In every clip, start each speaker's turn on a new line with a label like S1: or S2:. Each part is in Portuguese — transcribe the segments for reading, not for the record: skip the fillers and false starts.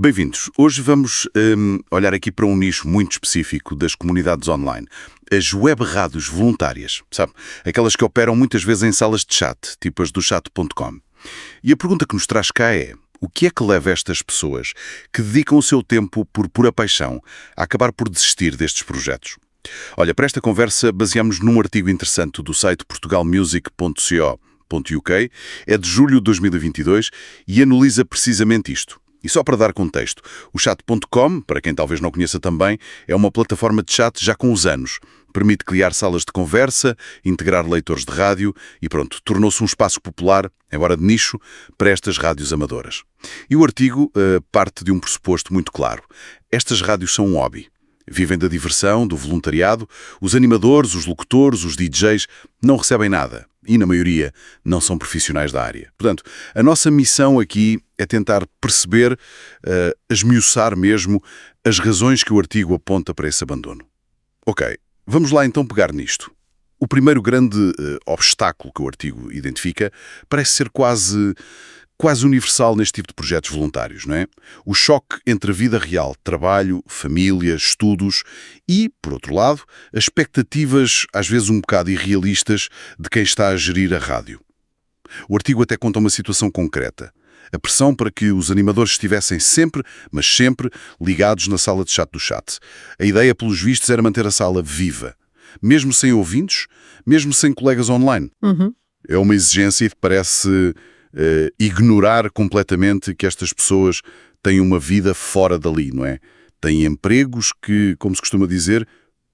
S1: Bem-vindos. Hoje vamos olhar aqui para um nicho muito específico das comunidades online. As web rádios voluntárias, sabe? Aquelas que operam muitas vezes em salas de chat, tipo as do chat.com. E a pergunta que nos traz cá é: o que é que leva estas pessoas que dedicam o seu tempo por pura paixão a acabar por desistir destes projetos? Olha, para esta conversa baseamos num artigo interessante do site portugalmusic.co.uk, é de julho de 2022 e analisa precisamente isto. E só para dar contexto, o chat.com, para quem talvez não conheça também, é uma plataforma de chat já com os anos. Permite criar salas de conversa, integrar leitores de rádio e pronto, tornou-se um espaço popular, embora de nicho, para estas rádios amadoras. E o artigo parte de um pressuposto muito claro. Estas rádios são um hobby. Vivem da diversão, do voluntariado. Os animadores, os locutores, os DJs não recebem nada. E, na maioria, não são profissionais da área. Portanto, a nossa missão aqui é tentar perceber, esmiuçar mesmo, as razões que o artigo aponta para esse abandono. Ok, vamos lá então pegar nisto. O primeiro grande obstáculo que o artigo identifica parece ser quase universal neste tipo de projetos voluntários, não é? O choque entre a vida real, trabalho, família, estudos e, por outro lado, as expectativas, às vezes um bocado irrealistas, de quem está a gerir a rádio. O artigo até conta uma situação concreta. A pressão para que os animadores estivessem sempre, mas sempre, ligados na sala de chat do chat. A ideia, pelos vistos, era manter a sala viva. Mesmo sem ouvintes, mesmo sem colegas online. É uma exigência que parece ignorar completamente que estas pessoas têm uma vida fora dali, não é? Têm empregos que, como se costuma dizer,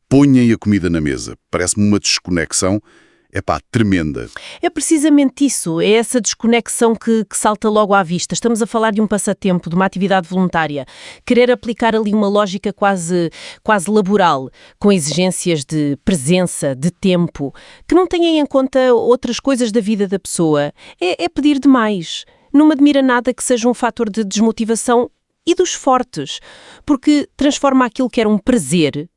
S1: ponham a comida na mesa. Parece-me uma desconexão, tremenda.
S2: É precisamente isso, é essa desconexão que salta logo à vista. Estamos a falar de um passatempo, de uma atividade voluntária. Querer aplicar ali uma lógica quase laboral, com exigências de presença, de tempo, que não tenham em conta outras coisas da vida da pessoa, é pedir demais. Não me admira nada que seja um fator de desmotivação e dos fortes, porque transforma aquilo que era um prazer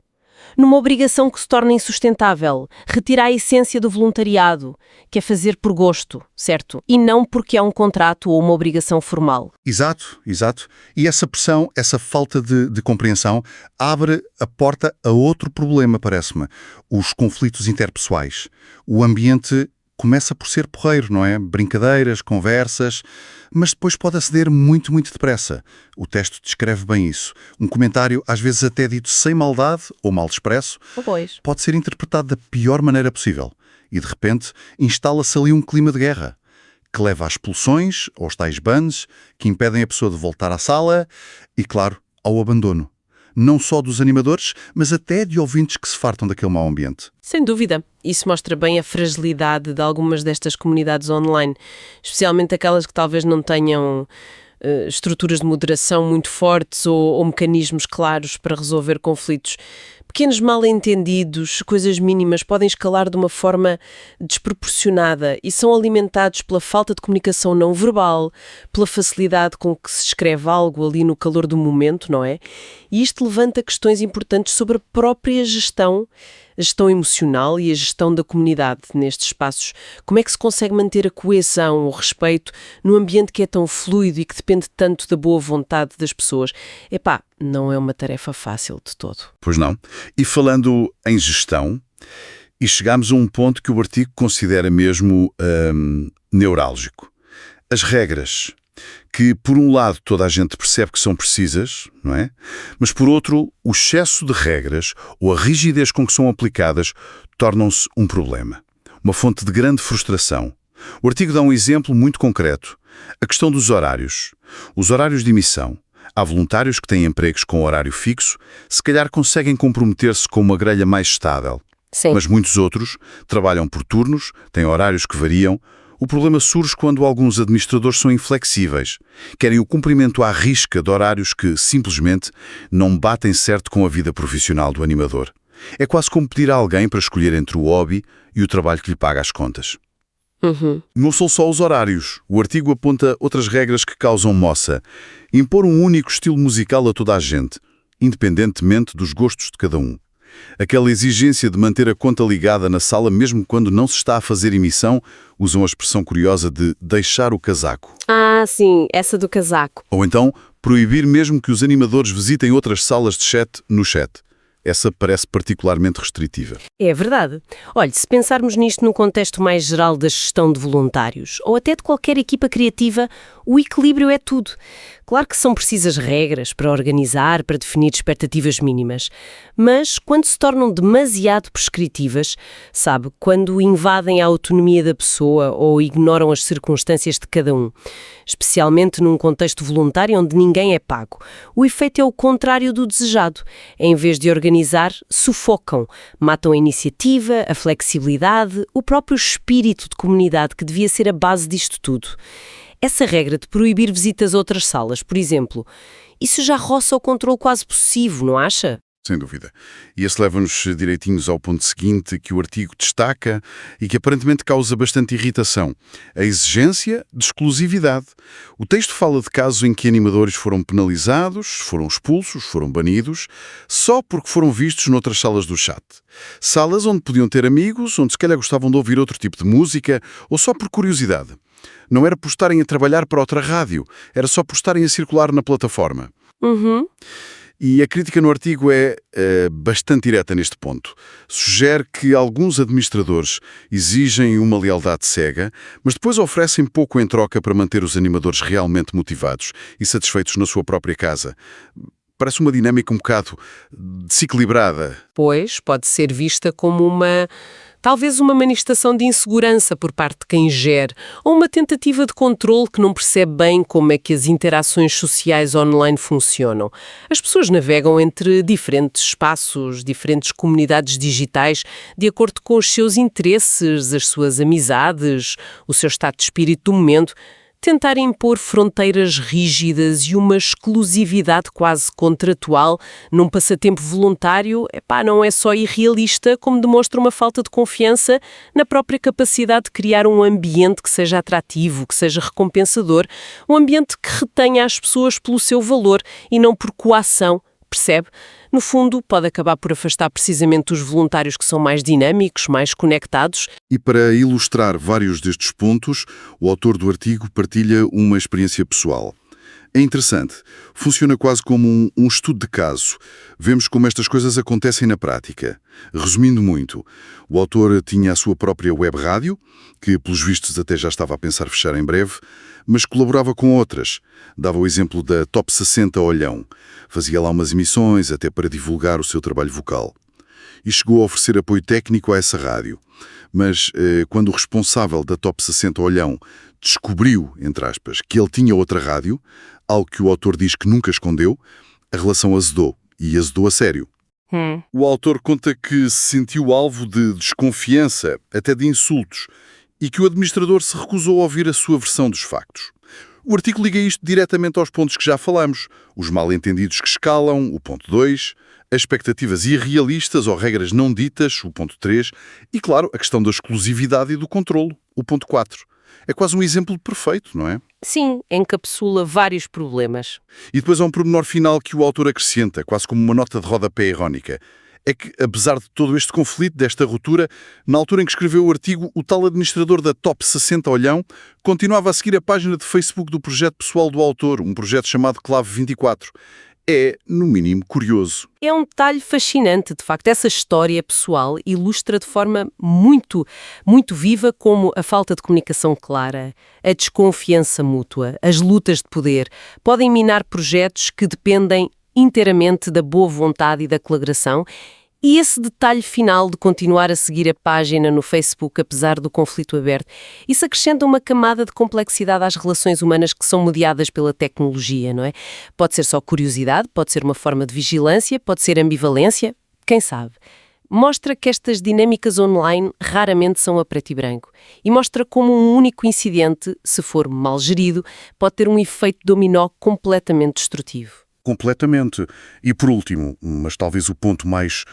S2: numa obrigação que se torna insustentável, retira a essência do voluntariado, que é fazer por gosto, certo? E não porque é um contrato ou uma obrigação formal.
S3: Exato. E essa pressão, essa falta de compreensão, abre a porta a outro problema, parece-me. Os conflitos interpessoais. O ambiente começa por ser porreiro, não é? Brincadeiras, conversas, mas depois pode aceder muito, muito depressa. O texto descreve bem isso. Um comentário, às vezes até dito sem maldade ou mal expresso, pode ser interpretado da pior maneira possível. E, de repente, instala-se ali um clima de guerra, que leva às expulsões, aos tais bans, que impedem a pessoa de voltar à sala e, claro, ao abandono. Não só dos animadores, mas até de ouvintes que se fartam daquele mau ambiente.
S2: Sem dúvida. Isso mostra bem a fragilidade de algumas destas comunidades online, especialmente aquelas que talvez não tenham estruturas de moderação muito fortes ou mecanismos claros para resolver conflitos. Pequenos mal-entendidos, coisas mínimas, podem escalar de uma forma desproporcionada e são alimentados pela falta de comunicação não verbal, pela facilidade com que se escreve algo ali no calor do momento, não é? E isto levanta questões importantes sobre a própria gestão, a gestão emocional e a gestão da comunidade nestes espaços. Como é que se consegue manter a coesão, o respeito, num ambiente que é tão fluido e que depende tanto da boa vontade das pessoas? Não é uma tarefa fácil de todo.
S1: Pois não. E falando em gestão, e chegamos a um ponto que o artigo considera mesmo neurálgico. As regras, que por um lado toda a gente percebe que são precisas, não é? Mas por outro, o excesso de regras ou a rigidez com que são aplicadas tornam-se um problema. Uma fonte de grande frustração. O artigo dá um exemplo muito concreto. A questão dos horários. Os horários de emissão. Há voluntários que têm empregos com horário fixo, se calhar conseguem comprometer-se com uma grelha mais estável.
S2: Sim.
S1: Mas muitos outros trabalham por turnos, têm horários que variam. O problema surge quando alguns administradores são inflexíveis. Querem o cumprimento à risca de horários que, simplesmente, não batem certo com a vida profissional do animador. É quase como pedir a alguém para escolher entre o hobby e o trabalho que lhe paga as contas. Não são só os horários. O artigo aponta outras regras que causam moça. Impor um único estilo musical a toda a gente, independentemente dos gostos de cada um. Aquela exigência de manter a conta ligada na sala mesmo quando não se está a fazer emissão, usam a expressão curiosa de deixar o casaco.
S2: Ah, sim, essa do casaco.
S1: Ou então, Proibir mesmo que os animadores visitem outras salas de chat no chat. Essa parece particularmente restritiva.
S2: É verdade. Olhe, se pensarmos nisto num contexto mais geral da gestão de voluntários, ou até de qualquer equipa criativa, o equilíbrio é tudo. Claro que são precisas regras para organizar, para definir expectativas mínimas, mas quando se tornam demasiado prescritivas, sabe, quando invadem a autonomia da pessoa ou ignoram as circunstâncias de cada um, especialmente num contexto voluntário onde ninguém é pago, o efeito é o contrário do desejado. Em vez de organizar, sufocam, matam a iniciativa, a flexibilidade, o próprio espírito de comunidade que devia ser a base disto tudo. Essa regra de proibir visitas a outras salas, por exemplo, isso já roça o controle quase possessivo, não acha?
S1: Sem dúvida. E esse leva-nos direitinhos ao ponto seguinte que o artigo destaca e que aparentemente causa bastante irritação. A exigência de exclusividade. O texto fala de casos em que animadores foram penalizados, foram expulsos, foram banidos, só porque foram vistos noutras salas do chat. Salas onde podiam ter amigos, onde se calhar gostavam de ouvir outro tipo de música, ou só por curiosidade. Não era por estarem a trabalhar para outra rádio, era só por estarem a circular na plataforma. E a crítica no artigo é bastante direta neste ponto. Sugere que alguns administradores exigem uma lealdade cega, mas depois oferecem pouco em troca para manter os animadores realmente motivados e satisfeitos na sua própria casa. Parece uma dinâmica um bocado desequilibrada.
S2: Pois, pode ser vista como talvez uma manifestação de insegurança por parte de quem gere, ou uma tentativa de controle que não percebe bem como é que as interações sociais online funcionam. As pessoas navegam entre diferentes espaços, diferentes comunidades digitais, de acordo com os seus interesses, as suas amizades, o seu estado de espírito do momento. Tentar impor fronteiras rígidas e uma exclusividade quase contratual num passatempo voluntário, não é só irrealista, como demonstra uma falta de confiança na própria capacidade de criar um ambiente que seja atrativo, que seja recompensador, um ambiente que retenha as pessoas pelo seu valor e não por coação, percebe? No fundo, pode acabar por afastar precisamente os voluntários que são mais dinâmicos, mais conectados.
S1: E para ilustrar vários destes pontos, o autor do artigo partilha uma experiência pessoal. É interessante. Funciona quase como um estudo de caso. Vemos como estas coisas acontecem na prática. Resumindo muito, o autor tinha a sua própria web rádio, que pelos vistos até já estava a pensar fechar em breve, mas colaborava com outras. Dava o exemplo da Top 60 Olhão. Fazia lá umas emissões até para divulgar o seu trabalho vocal. E chegou a oferecer apoio técnico a essa rádio. Mas quando o responsável da Top 60 Olhão descobriu, entre aspas, que ele tinha outra rádio, algo que o autor diz que nunca escondeu, a relação azedou, e azedou a sério. O autor conta que se sentiu alvo de desconfiança, até de insultos, e que o administrador se recusou a ouvir a sua versão dos factos. O artigo liga isto diretamente aos pontos que já falamos, os mal-entendidos que escalam, o ponto 2, as expectativas irrealistas ou regras não ditas, o ponto 3, e, claro, a questão da exclusividade e do controlo, o ponto 4. É quase um exemplo perfeito, não é?
S2: Sim, encapsula vários problemas.
S1: E depois há um pormenor final que o autor acrescenta, quase como uma nota de rodapé irónica. É que, apesar de todo este conflito, desta ruptura, na altura em que escreveu o artigo, o tal administrador da Top 60 Olhão continuava a seguir a página de Facebook do projeto pessoal do autor, um projeto chamado Clave 24. É, no mínimo, curioso.
S2: É um detalhe fascinante, de facto. Essa história pessoal ilustra de forma muito, muito viva como a falta de comunicação clara, a desconfiança mútua, as lutas de poder podem minar projetos que dependem inteiramente da boa vontade e da colaboração. E esse detalhe final de continuar a seguir a página no Facebook, apesar do conflito aberto, isso acrescenta uma camada de complexidade às relações humanas que são mediadas pela tecnologia, não é? Pode ser só curiosidade, pode ser uma forma de vigilância, pode ser ambivalência, quem sabe? Mostra que estas dinâmicas online raramente são a preto e branco. E mostra como um único incidente, se for mal gerido, pode ter um efeito dominó completamente destrutivo.
S3: Completamente. E por último, mas talvez o ponto mais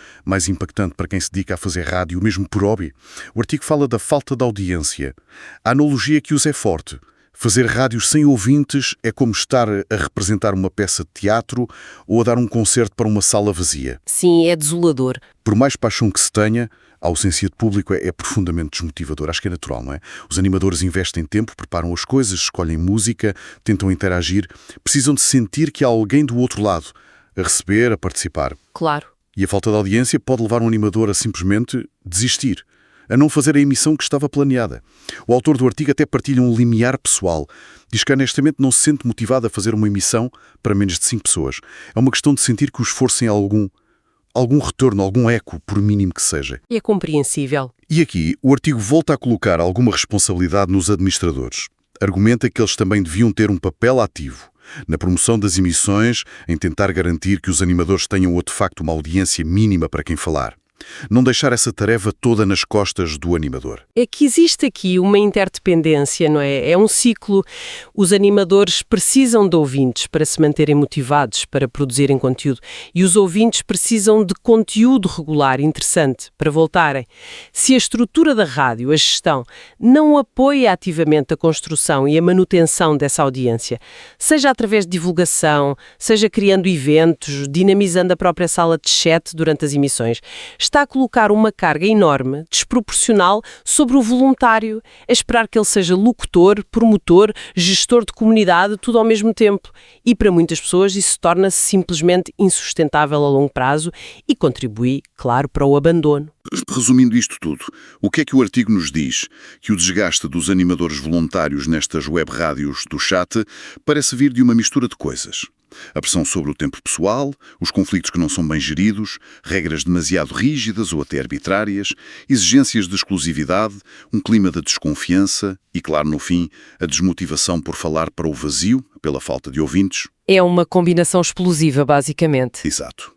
S3: impactante para quem se dedica a fazer rádio, mesmo por hobby, o artigo fala da falta de audiência. A analogia que usa é forte. Fazer rádios sem ouvintes é como estar a representar uma peça de teatro ou a dar um concerto para uma sala vazia.
S2: Sim, é desolador.
S3: Por mais paixão que se tenha,
S1: A ausência de público é profundamente desmotivador. Acho que é natural, não é? Os animadores investem tempo, preparam as coisas, escolhem música, tentam interagir. Precisam de sentir que há alguém do outro lado, a receber, a participar.
S2: Claro.
S1: E a falta de audiência pode levar um animador a simplesmente desistir, a não fazer a emissão que estava planeada. O autor do artigo até partilha um limiar pessoal. Diz que honestamente não se sente motivado a fazer uma emissão para menos de 5 pessoas. É uma questão de sentir que o esforço tem algum retorno, algum eco, por mínimo que seja.
S2: E é compreensível.
S1: E aqui, o artigo volta a colocar alguma responsabilidade nos administradores. Argumenta que eles também deviam ter um papel ativo na promoção das emissões, em tentar garantir que os animadores tenham de facto uma audiência mínima para quem falar. Não deixar essa tarefa toda nas costas do animador.
S2: É que existe aqui uma interdependência, não é? É um ciclo. Os animadores precisam de ouvintes para se manterem motivados, para produzirem conteúdo. E os ouvintes precisam de conteúdo regular, interessante, para voltarem. Se a estrutura da rádio, a gestão, não apoia ativamente a construção e a manutenção dessa audiência, seja através de divulgação, seja criando eventos, dinamizando a própria sala de chat durante as emissões, está a colocar uma carga enorme, desproporcional, sobre o voluntário, a esperar que ele seja locutor, promotor, gestor de comunidade, tudo ao mesmo tempo. E para muitas pessoas isso torna-se simplesmente insustentável a longo prazo e contribui, claro, para o abandono.
S1: Resumindo isto tudo, o que é que o artigo nos diz? Que o desgaste dos animadores voluntários nestas web rádios do chat parece vir de uma mistura de coisas. A pressão sobre o tempo pessoal, os conflitos que não são bem geridos, regras demasiado rígidas ou até arbitrárias, exigências de exclusividade, um clima de desconfiança e, claro, no fim, a desmotivação por falar para o vazio, pela falta de ouvintes.
S2: É uma combinação explosiva, basicamente.
S1: Exato.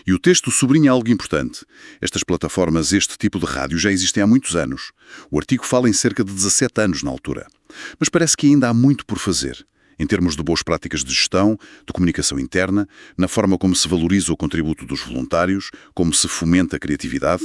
S1: E o texto sublinha algo importante. Estas plataformas, este tipo de rádio, já existem há muitos anos. O artigo fala em cerca de 17 anos na altura. Mas parece que ainda há muito por fazer. Em termos de boas práticas de gestão, de comunicação interna, na forma como se valoriza o contributo dos voluntários, como se fomenta a criatividade,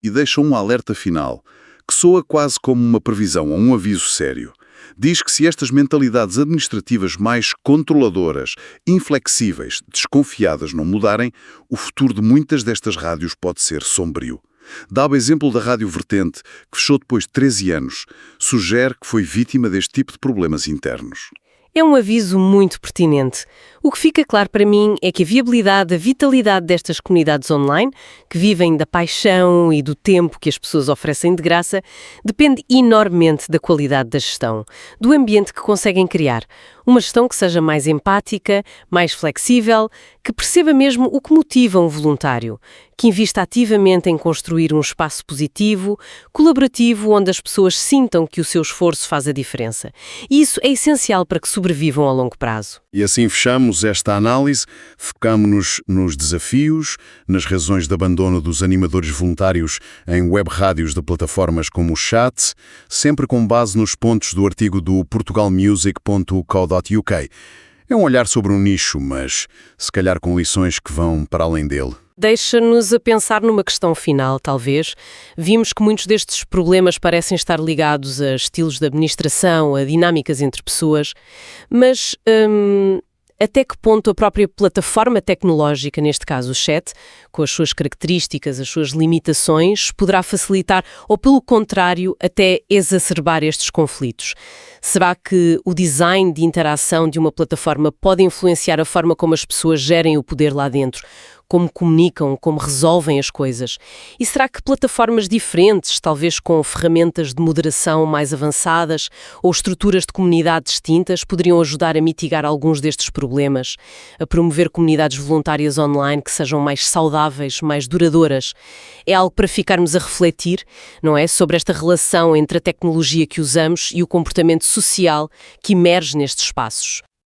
S1: e deixa um alerta final, que soa quase como uma previsão ou um aviso sério. Diz que se estas mentalidades administrativas mais controladoras, inflexíveis, desconfiadas não mudarem, o futuro de muitas destas rádios pode ser sombrio. Dá o exemplo da Rádio Vertente, que fechou depois de 13 anos. Sugere que foi vítima deste tipo de problemas internos.
S2: É um aviso muito pertinente. O que fica claro para mim é que a viabilidade, a vitalidade destas comunidades online, que vivem da paixão e do tempo que as pessoas oferecem de graça, depende enormemente da qualidade da gestão, do ambiente que conseguem criar. Uma gestão que seja mais empática, mais flexível, que perceba mesmo o que motiva um voluntário, que invista ativamente em construir um espaço positivo, colaborativo, onde as pessoas sintam que o seu esforço faz a diferença. E isso é essencial para que sobrevivam a longo prazo.
S1: E assim fechamos esta análise, focamos-nos nos desafios, nas razões de abandono dos animadores voluntários em web rádios de plataformas como o Chat, sempre com base nos pontos do artigo do portugalmusic.co.uk. É um olhar sobre um nicho, mas se calhar com lições que vão para além dele.
S2: Deixa-nos a pensar numa questão final, talvez. Vimos que muitos destes problemas parecem estar ligados a estilos de administração, a dinâmicas entre pessoas, mas até que ponto a própria plataforma tecnológica, neste caso o chat, com as suas características, as suas limitações, poderá facilitar ou, pelo contrário, até exacerbar estes conflitos? Será que o design de interação de uma plataforma pode influenciar a forma como as pessoas gerem o poder lá dentro? Como comunicam, como resolvem as coisas? E será que plataformas diferentes, talvez com ferramentas de moderação mais avançadas ou estruturas de comunidade distintas, poderiam ajudar a mitigar alguns destes problemas, a promover comunidades voluntárias online que sejam mais saudáveis, mais duradouras? É algo para ficarmos a refletir, não é? Sobre esta relação entre a tecnologia que usamos e o comportamento social que emerge nestes espaços.